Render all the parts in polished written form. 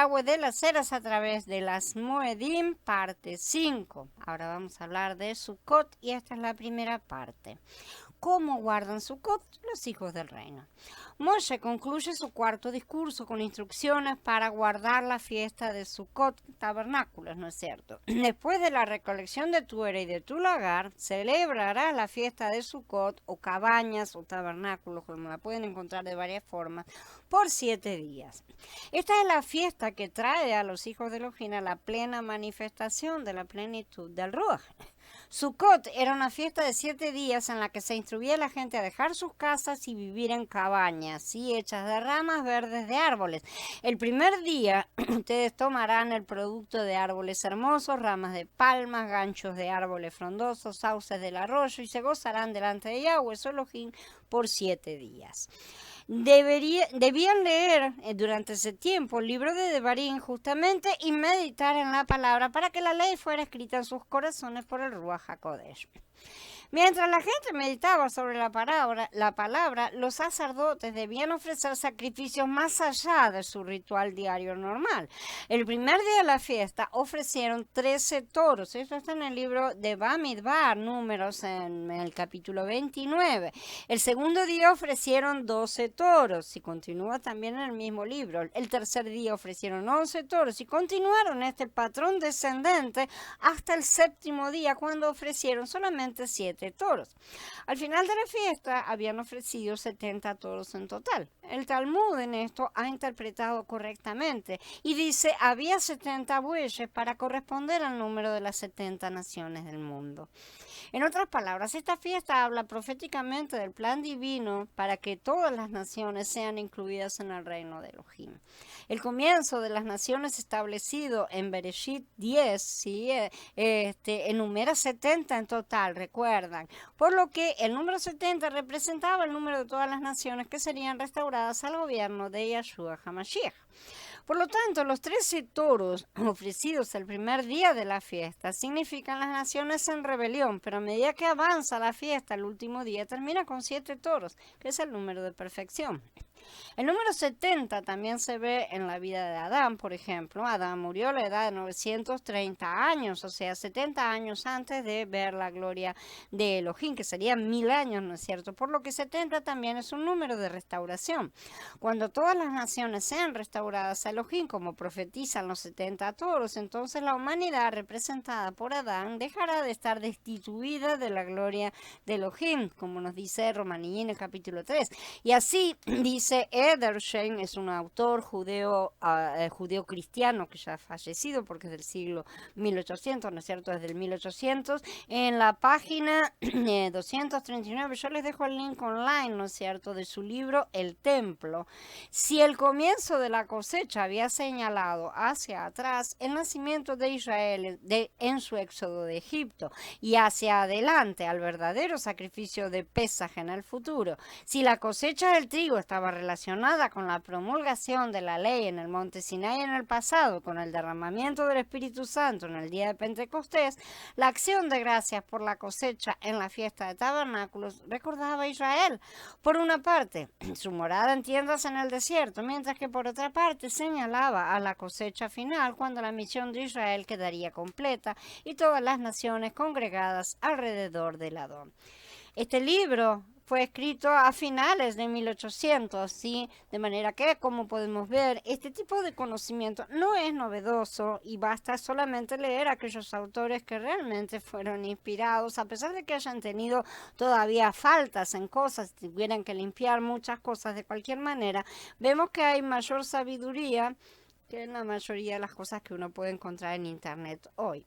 Yahweh de las eras a través de las Moedim, parte 5. Ahora vamos a hablar de Sukkot y esta es la primera parte. ¿Cómo guardan Sukkot los hijos del reino? Moshe concluye su cuarto discurso con instrucciones para guardar la fiesta de Sukkot, tabernáculos, ¿no es cierto? Después de la recolección de tu era y de tu lagar, celebrarás la fiesta de Sukkot, o cabañas, o tabernáculos, como la pueden encontrar de varias formas, por 7 días. Esta es la fiesta que trae a los hijos de Elohim a la plena manifestación de la plenitud del Ruach. Sukkot era una fiesta de 7 días en la que se instruía a la gente a dejar sus casas y vivir en cabañas, ¿sí? Hechas de ramas verdes de árboles. El primer día ustedes tomarán el producto de árboles hermosos, ramas de palmas, ganchos de árboles frondosos, sauces del arroyo y se gozarán delante de Yahweh su Elohim por 7 días. Debían leer durante ese tiempo el libro de Devarim justamente y meditar en la palabra para que la ley fuera escrita en sus corazones por el Ruach HaKodesh. Mientras la gente meditaba sobre la palabra, los sacerdotes debían ofrecer sacrificios más allá de su ritual diario normal. El primer día de la fiesta ofrecieron 13 toros. Esto está en el libro de Bamidbar, números en el capítulo 29. El segundo día ofrecieron 12 toros y continúa también en el mismo libro. El tercer día ofrecieron 11 toros y continuaron este patrón descendente hasta el séptimo día, cuando ofrecieron solamente 7 toros. Al final de la fiesta habían ofrecido 70 toros en total. El Talmud en esto ha interpretado correctamente y dice: había 70 bueyes para corresponder al número de las 70 naciones del mundo. En otras palabras, esta fiesta habla proféticamente del plan divino para que todas las naciones sean incluidas en el reino de Elohim. El comienzo de las naciones establecido en Bereshit 10, ¿sí? Enumera 70 en total, recuerdan. Por lo que el número 70 representaba el número de todas las naciones que serían restauradas al gobierno de Yahshua HaMashiach. Por lo tanto, los 13 toros ofrecidos el primer día de la fiesta significan las naciones en rebelión, pero a medida que avanza la fiesta, el último día termina con 7 toros, que es el número de perfección. El número 70 también se ve en la vida de Adán, por ejemplo. Adán murió a la edad de 930 años, o sea, 70 años antes de ver la gloria de Elohim, que serían 1000 años, ¿no es cierto? Por lo que 70 también es un número de restauración. Cuando todas las naciones sean restauradas a Elohim, como profetizan los 70 toros, entonces la humanidad representada por Adán dejará de estar destituida de la gloria de Elohim, como nos dice Romaní en el capítulo 3. Y así dice Edersheim, es un autor judeo cristiano que ya ha fallecido porque es del siglo 1800, ¿no es cierto? Desde el 1800, en la página 239, yo les dejo el link online, ¿no es cierto?, de su libro El Templo. Si el comienzo de la cosecha había señalado hacia atrás el nacimiento de Israel en su éxodo de Egipto y hacia adelante al verdadero sacrificio de Pesaj en el futuro, si la cosecha del trigo estaba relacionada con la promulgación de la ley en el monte Sinai en el pasado, con el derramamiento del Espíritu Santo en el día de Pentecostés, la acción de gracias por la cosecha en la fiesta de tabernáculos recordaba a Israel. Por una parte, su morada en tiendas en el desierto, mientras que por otra parte señalaba a la cosecha final, cuando la misión de Israel quedaría completa y todas las naciones congregadas alrededor del Adón. Este libro fue escrito a finales de 1800, ¿sí? De manera que, como podemos ver, este tipo de conocimiento no es novedoso y basta solamente leer a aquellos autores que realmente fueron inspirados, a pesar de que hayan tenido todavía faltas en cosas, tuvieran que limpiar muchas cosas de cualquier manera. Vemos que hay mayor sabiduría que en la mayoría de las cosas que uno puede encontrar en internet hoy.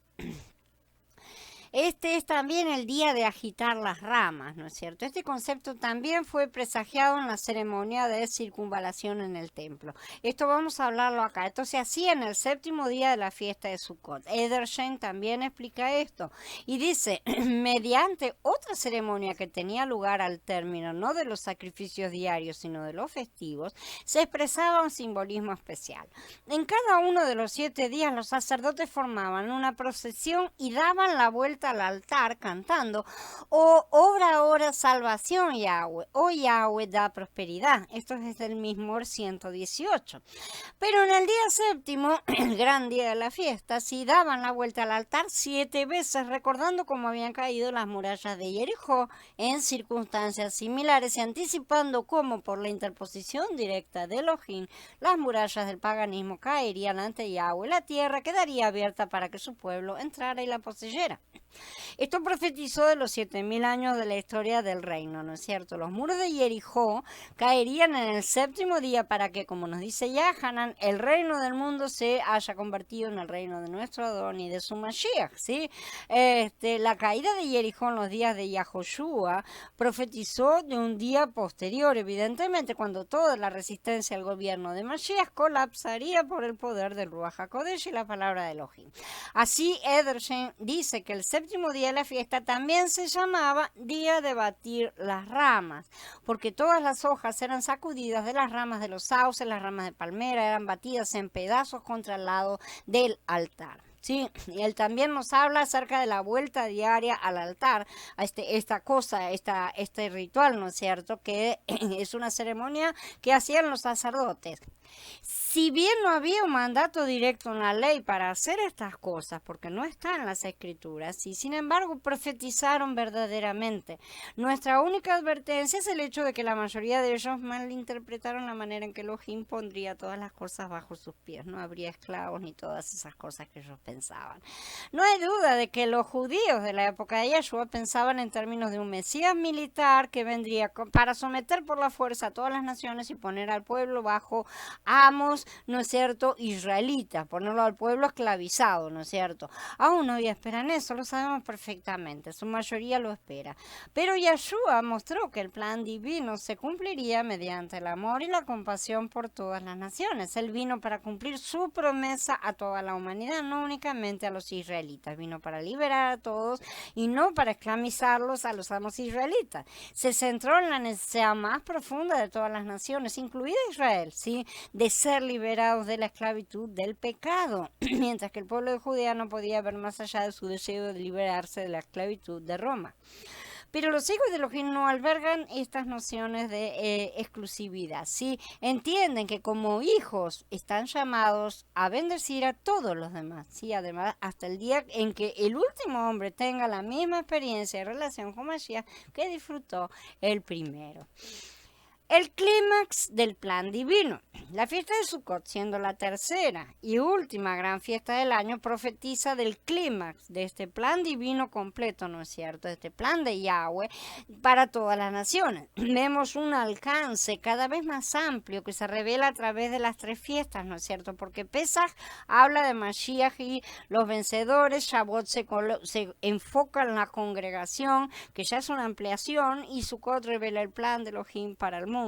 Este es también el día de agitar las ramas, ¿no es cierto? Este concepto también fue presagiado en la ceremonia de circunvalación en el templo. Esto vamos a hablarlo acá. Esto se hacía en el séptimo día de la fiesta de Sukkot. Edersheim también explica esto y dice: mediante otra ceremonia que tenía lugar al término no de los sacrificios diarios, sino de los festivos, se expresaba un simbolismo especial. En cada uno de los 7 días los sacerdotes formaban una procesión y daban la vuelta vuelta al altar cantando, oh, obra ahora salvación Yahweh, oh Yahweh da prosperidad. Esto es desde el mismo 118. Pero en el día séptimo, el gran día de la fiesta, sí daban la vuelta al altar 7 veces, recordando cómo habían caído las murallas de Jericó en circunstancias similares y anticipando cómo por la interposición directa de Elohim, las murallas del paganismo caerían ante Yahweh, la tierra quedaría abierta para que su pueblo entrara y la poseyera. Esto profetizó de los 7000 años de la historia del reino, ¿no es cierto? Los muros de Jericó caerían en el séptimo día para que, como nos dice Yahanan, el reino del mundo se haya convertido en el reino de nuestro Adón y de su Mashiach, ¿sí? La caída de Jericó en los días de Yahoshua profetizó de un día posterior, evidentemente, cuando toda la resistencia al gobierno de Mashiach colapsaría por el poder del Ruach HaKodesh y la palabra de Elohim. Así, Edersheim dice que el séptimo día de la fiesta también se llamaba día de batir las ramas, porque todas las hojas eran sacudidas de las ramas de los sauces, las ramas de palmera, eran batidas en pedazos contra el lado del altar. Sí, y él también nos habla acerca de la vuelta diaria al altar, a este ritual, ¿no es cierto?, que es una ceremonia que hacían los sacerdotes. Si bien no había un mandato directo en la ley para hacer estas cosas, porque no está en las escrituras, y sin embargo profetizaron verdaderamente. Nuestra única advertencia es el hecho de que la mayoría de ellos malinterpretaron la manera en que Elohim pondría todas las cosas bajo sus pies. No habría esclavos ni todas esas cosas que ellos pensaban. No hay duda de que los judíos de la época de Yeshua pensaban en términos de un Mesías militar que vendría para someter por la fuerza a todas las naciones y poner al pueblo bajo amos, ¿no es cierto?, israelitas, ponerlo al pueblo esclavizado, ¿no es cierto? Aún no había espera en eso, lo sabemos perfectamente, su mayoría lo espera. Pero Yeshua mostró que el plan divino se cumpliría mediante el amor y la compasión por todas las naciones. Él vino para cumplir su promesa a toda la humanidad, no únicamente a los israelitas, vino para liberar a todos y no para esclavizarlos a los amos israelitas. Se centró en la necesidad más profunda de todas las naciones, incluida Israel, ¿sí?, de ser liberados de la esclavitud del pecado, mientras que el pueblo de Judea no podía ver más allá de su deseo de liberarse de la esclavitud de Roma. Pero los hijos de Elohim no albergan estas nociones de exclusividad, ¿sí? Entienden que como hijos están llamados a bendecir a todos los demás, ¿sí? Además, hasta el día en que el último hombre tenga la misma experiencia y relación con Mashiach que disfrutó el primero. El clímax del plan divino. La fiesta de Sukkot, siendo la tercera y última gran fiesta del año, profetiza del clímax de este plan divino completo, ¿no es cierto?, de este plan de Yahweh para todas las naciones. Vemos un alcance cada vez más amplio que se revela a través de las 3 fiestas, ¿no es cierto?, porque Pesach habla de Mashiach y los vencedores, Shavuot se enfoca en la congregación, que ya es una ampliación, y Sukkot revela el plan de Elohim para el mundo.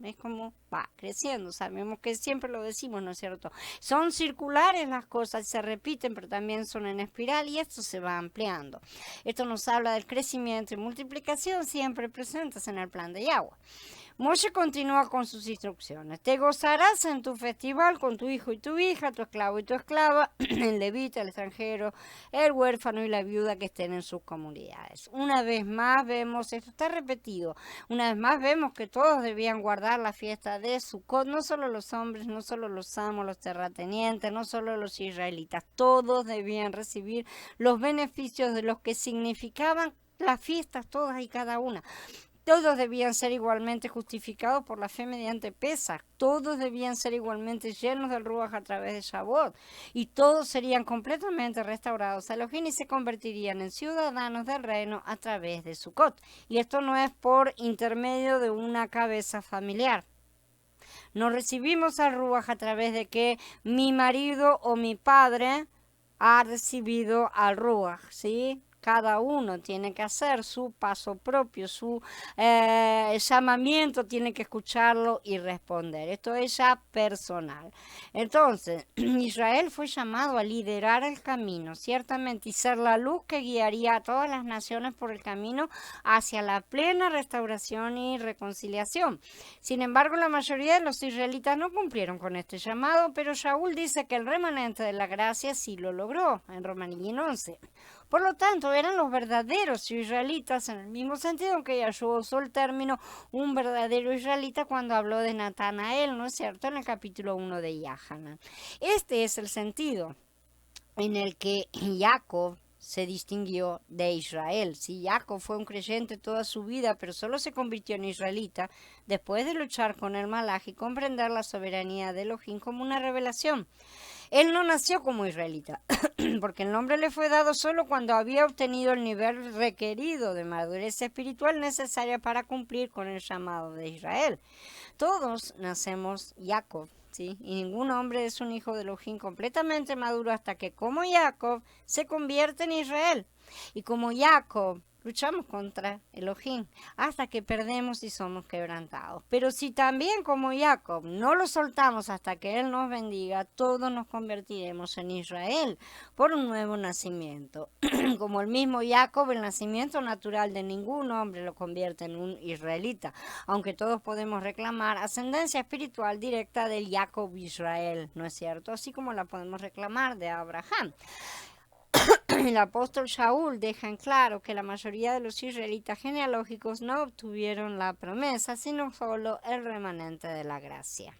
Es como va creciendo, sabemos que siempre lo decimos, ¿no es cierto? Son circulares las cosas, se repiten, pero también son en espiral y esto se va ampliando. Esto nos habla del crecimiento y multiplicación siempre presentes en el plan de Yahweh. Moshe continúa con sus instrucciones. Te gozarás en tu festival con tu hijo y tu hija, tu esclavo y tu esclava, el levita, el extranjero, el huérfano y la viuda que estén en sus comunidades. Una vez más vemos, esto está repetido, una vez más vemos que todos debían guardar la fiesta de Sukkot, no solo los hombres, no solo los amos, los terratenientes, no solo los israelitas, todos debían recibir los beneficios de los que significaban las fiestas, todas y cada una. Todos debían ser igualmente justificados por la fe mediante Pesach. Todos debían ser igualmente llenos del Ruach a través de Shavuot. Y todos serían completamente restaurados a Elohim y se convertirían en ciudadanos del reino a través de Sukkot. Y esto no es por intermedio de una cabeza familiar. No recibimos al Ruach a través de que mi marido o mi padre ha recibido al Ruach, ¿sí? Cada uno tiene que hacer su paso propio, su llamamiento, tiene que escucharlo y responder. Esto es ya personal. Entonces, Israel fue llamado a liderar el camino, ciertamente, y ser la luz que guiaría a todas las naciones por el camino hacia la plena restauración y reconciliación. Sin embargo, la mayoría de los israelitas no cumplieron con este llamado, pero Shaul dice que el remanente de la gracia sí lo logró, en Romanín 11. Por lo tanto, caso eran los verdaderos israelitas, en el mismo sentido en que Yahshua usó el término un verdadero israelita cuando habló de Natanael, ¿no es cierto?, en el capítulo 1 de Yahanan. Este es el sentido en el que Jacob se distinguió de Israel. Si Jacob fue un creyente toda su vida, pero solo se convirtió en israelita después de luchar con el Malaj y comprender la soberanía de Elohim como una revelación. Él no nació como israelita, porque el nombre le fue dado solo cuando había obtenido el nivel requerido de madurez espiritual necesaria para cumplir con el llamado de Israel. Todos nacemos Jacob, ¿sí? Y ningún hombre es un hijo de Elohim completamente maduro hasta que, como Jacob, se convierte en Israel. Y como Jacob, luchamos contra Elohim hasta que perdemos y somos quebrantados. Pero si también, como Jacob, no lo soltamos hasta que Él nos bendiga, todos nos convertiremos en Israel por un nuevo nacimiento. Como el mismo Jacob, el nacimiento natural de ningún hombre lo convierte en un israelita, aunque todos podemos reclamar ascendencia espiritual directa del Jacob Israel, ¿no es cierto? Así como la podemos reclamar de Abraham. El apóstol Shaul deja en claro que la mayoría de los israelitas genealógicos no obtuvieron la promesa, sino solo el remanente de la gracia.